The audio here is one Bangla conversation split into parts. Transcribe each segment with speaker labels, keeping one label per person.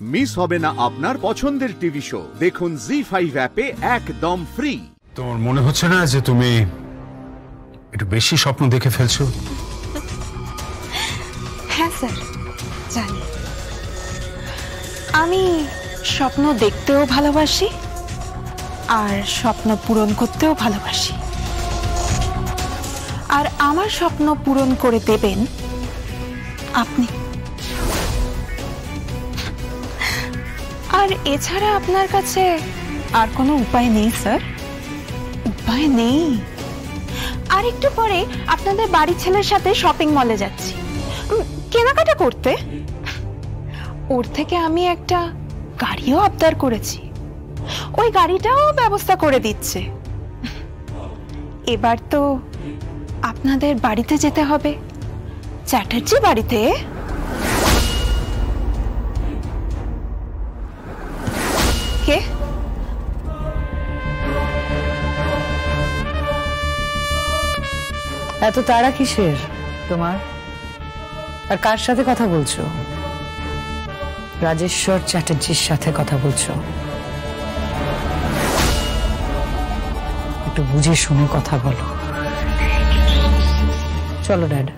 Speaker 1: মিস হবে না আপনার পছন্দের টিভি শো। দেখুন জি5 অ্যাপে একদম ফ্রি।
Speaker 2: তোমার মনে হচ্ছে না যে তুমি একটু বেশি স্বপ্ন দেখে ফেলছো?
Speaker 3: হ্যাঁ স্যার, জানি। আমি স্বপ্ন দেখতেও ভালোবাসি আর স্বপ্ন পূরণ করতেও ভালোবাসি। আর আমার স্বপ্ন পূরণ করে দেবেন আপনি। আর এছাড়া আপনার কাছে আর কোনো উপায় নেই স্যার? উপায় নেই? আর একটু পরে আপনাদের বাড়ির ছেলের সাথে শপিং মলে যাচ্ছি কেনাকাটা করতে। ওর থেকে আমি একটা গাড়িও আবদার করেছি, ওই গাড়িটাও ব্যবস্থা করে দিচ্ছে। এবার তো আপনাদের বাড়িতে যেতে হবে, চ্যাটার্জি বাড়িতে। কে?
Speaker 4: এত তাড়া কিসের তোমার? আর কার সাথে কথা বলছো? রাজেশ্বর চ্যাটার্জির সাথে কথা বলছো। একটু বুঝে শুনে কথা বলো। চলো ড্যাড।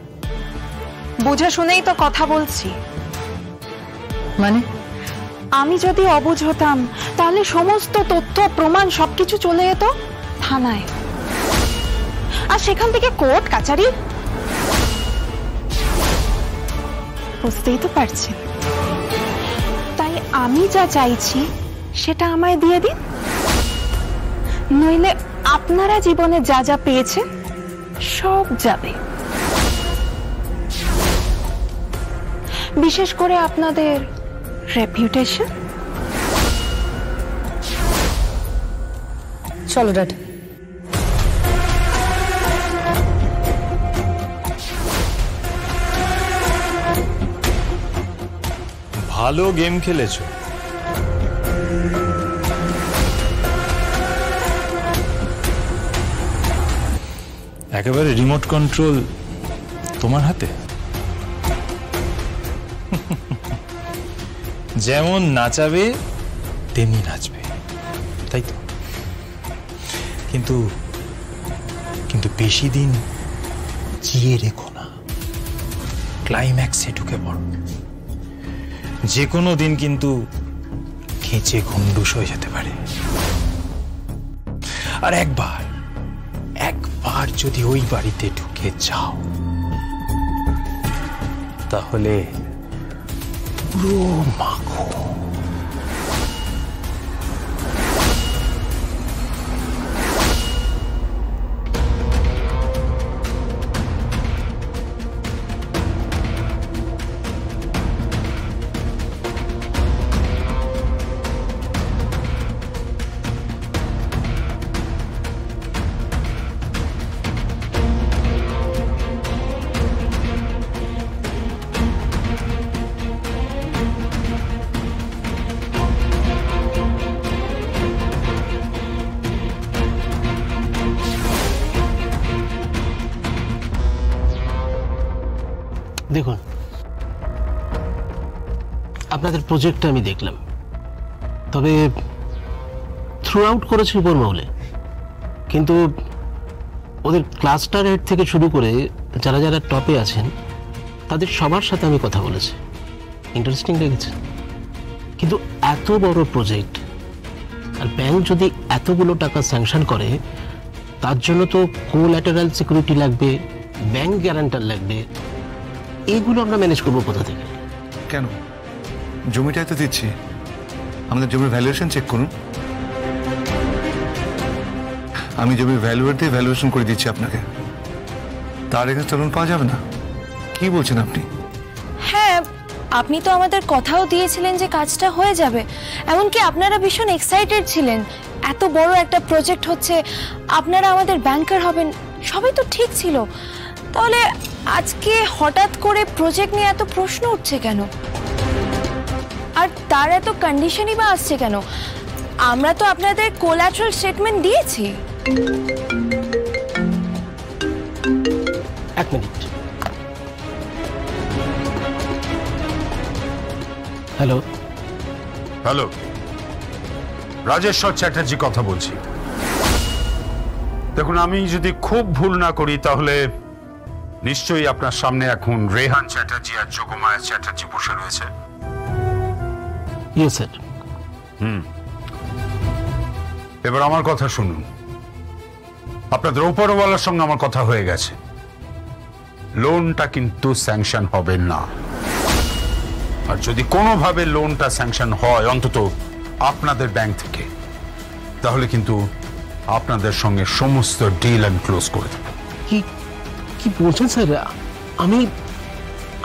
Speaker 3: বুঝে শুনেই তো কথা বলছি।
Speaker 4: মানে?
Speaker 3: আমি যদি অবুঝ হতাম তাহলে সমস্ত তথ্য প্রমাণ সবকিছু চলে যেত থানায়, আর সেখান থেকে কোর্ট কাচারি। বুঝতেই তো পারছেন। তাই আমি যা চাইছি সেটা আমায় দিয়ে দিন, নইলে আপনারা জীবনে যা যা পেয়েছেন সব যাবে। বিশেষ করে আপনাদের রেপুটেশন।
Speaker 4: চলো ড্যাড।
Speaker 5: ভালো গেম খেলেছো। একেবারে রিমোট কন্ট্রোল তোমার হাতে। যেমন নাচাবে তেমনি নাচবে, তাই তো? কিন্তু কিন্তু বেশি দিন জিয়ে রেখো না, ক্লাইম্যাক্সে ঢুকে পড়ো। যে কোনো দিন কিন্তু খেঁচে ঘুন্ডুস হয়ে যেতে পারে। আর একবার যদি ওই বাড়িতে ঢুকে যাও তাহলে পুরো মাখো।
Speaker 6: দেখুন, আপনাদের প্রজেক্টটা আমি দেখলাম, তবে থ্রু আউট করেছে উপর মহলে, কিন্তু ওদের ক্লাস্টার হেড থেকে শুরু করে যারা যারা টপে আছেন তাদের সবার সাথে আমি কথা বলেছি। ইন্টারেস্টিং লেগেছে। কিন্তু এত বড় প্রজেক্ট, আর ব্যাংক যদি এতগুলো টাকা স্যাংশন করে তার জন্য তো কোল্যাটারাল সিকিউরিটি লাগবে, ব্যাংক গ্যারান্টার লাগবে। এইগুলো আমরা ম্যানেজ করবো কোথা থেকে?
Speaker 7: কেন? জমিটাই তো দিচ্ছি, আমাদের জমির ভ্যালুয়েশন চেক করুন। আমি জমির ভ্যালুয়ার দিয়ে ভ্যালুয়েশন করে দিচ্ছি আপনাকে, তার এখানে লোন পাওয়া যাবে না? কি বলছেন আপনি?
Speaker 8: হ্যাঁ, আপনি তো আমাদের কথাও দিয়েছিলেন যে কাজটা হয়ে যাবে, এমনকি আপনারা ভীষণ এক্সাইটেড ছিলেন। এত বড় একটা প্রজেক্ট হচ্ছে, আপনারা আমাদের ব্যাংকার হবেন, সবই তো ঠিক ছিল। তাহলে আজকে হঠাৎ করে প্রজেক্ট নিয়ে এত প্রশ্ন উঠছে কেন? আর তার এত কন্ডিশনই বা আসছে কেন? আমরা তো আপনাদের কোল্যাটারাল স্টেটমেন্ট দিয়েছি।
Speaker 6: এক minute. Hello,
Speaker 2: hello, Rajeshwar Chatterjee কথা বলছি। দেখুন, আমি যদি খুব ভুল না করি তাহলে নিশ্চয়ই আপনার সামনে এখন রেহান চ্যাটার্জি আর যোগমায়া চ্যাটার্জি বসে রয়েছে।
Speaker 6: Yes sir.
Speaker 2: এবার আমার কথা শুনুন। আপনাদের উপরওয়ালার সঙ্গে আমার কথা হয়ে গেছে, লোনটা কিন্তু স্যাংশন হবে না। আর যদি কোনোভাবে লোনটা স্যাংশন হয় অন্তত আপনাদের ব্যাংক থেকে, তাহলে কিন্তু আপনাদের সঙ্গে সমস্ত ডিল আমি ক্লোজ করে দেব।
Speaker 6: কি কি বলছেন স্যার? আমি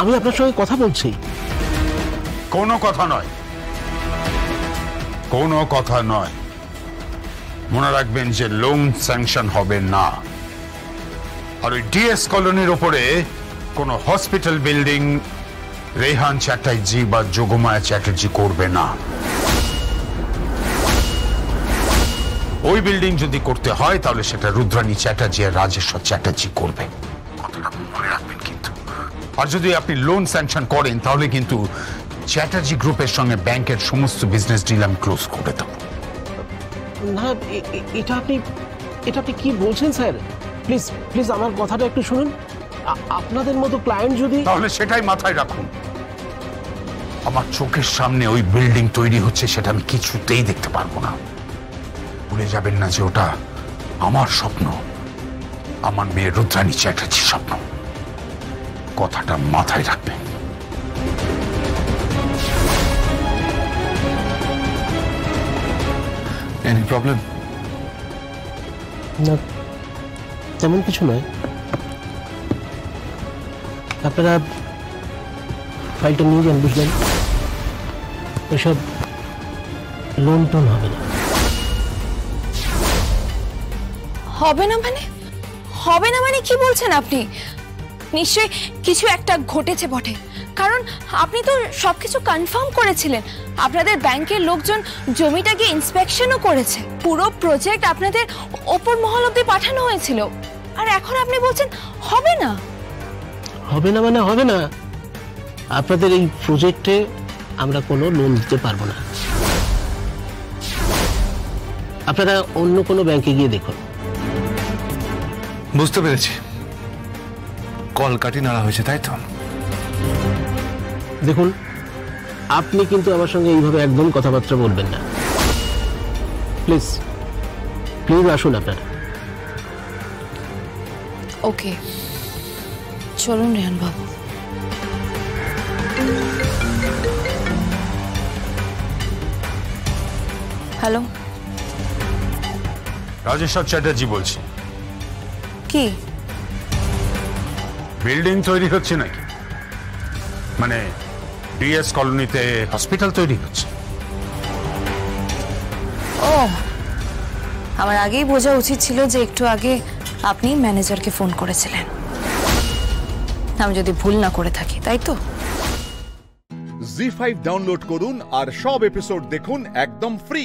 Speaker 6: আমি আপনার সঙ্গে কথা বলছি।
Speaker 2: কোনো কথা নয়, কোনো কথা নয়। মনে রাখবেন যে লোন স্যাংশন হবে না। আর ওই ডিএস কলোনির উপরে কোনো হসপিটাল বিল্ডিং রেহান চ্যাটার্জি বা যোগমায়া চ্যাটার্জি করবে না। ওই বিল্ডিং যদি করতে হয় তাহলে সেটা রুদ্রাণী চ্যাটার্জি আর রাজেশ্বর চ্যাটার্জি করবে, কথাটা মনে রাখবেন কিন্তু। আর যদি আপনি লোন স্যাংশন করেন তাহলে কিন্তু চ্যাটার্জি গ্রুপের সঙ্গে ব্যাংকের সমস্ত বিজনেস ডিল আমি ক্লোজ করে দেবো।
Speaker 6: না, এটা আপনি কি বলছেন স্যার? প্লিজ প্লিজ আমার কথাটা একটু শুনুন। আপনাদের মতো ক্লায়েন্ট যদি,
Speaker 2: তাহলে সেটাই মাথায় রাখুন। আমার চোখের সামনে ওই বিল্ডিং তৈরি হচ্ছে, সেটা আমি কিছুতেই দেখতে পারবো না। ভুলে যাবেন না যে ওটা আমার স্বপ্ন, আমার মেয়ে রুদ্রাণী চ্যাটার্জির স্বপ্ন। কথাটা মাথায় রাখবেন।
Speaker 7: Any problem?
Speaker 6: না, তেমন কিছু নয়। আপনারা ফাইলটা নিয়ে যান, বুঝলেন? ওইসব লোন টোন হবে না।
Speaker 8: হবে না মানে? হবে না মানে কি বলছেন আপনি? নিশ্চয়ই কিছু একটা ঘটেছে বটে, কারণ আপনি তো সবকিছু কনফার্ম করেছিলেন। আপনাদের ব্যাংকের লোকজন জমিটাকে ইন্সপেকশনও করেছে। পুরো প্রজেক্ট আপনাদের ওপর মহল অব্দি পাঠানো হয়েছিল, আর এখন আপনি বলছেন হবে না।
Speaker 6: হবে না মানে হবে না। আপনাদের এই প্রজেক্টে আমরা কোনো লোন দিতে পারবো না। আপনারা অন্য কোনো ব্যাংকে গিয়ে দেখুন।
Speaker 7: বুঝতে পেরেছি, কলকাঠি নাড়া হয়েছে, তাই তো?
Speaker 6: দেখুন, আপনি কিন্তু আমার সঙ্গে এইভাবে একদম কথাবার্তা বলবেন না। প্লিজ প্লিজ আসুন আপনারা।
Speaker 8: ওকে, চলুন রেহান বাবু। হ্যালো,
Speaker 2: রাজেশ্বর চ্যাটার্জি বলছি।
Speaker 8: কি
Speaker 2: বিল্ডিং তৈরি হচ্ছে নাকি? মানে ডিএস কলোনিতে হসপিটাল তৈরি হচ্ছে?
Speaker 8: ও, আমার আগেই বোঝা উচিত ছিল যে একটু আগে আপনি ম্যানেজারকে ফোন করেছিলেন। আমি যদি ভুল না করে থাকি, তাই তো?
Speaker 1: জি5 ডাউনলোড করুন আর সব এপিসোড দেখুন একদম ফ্রি।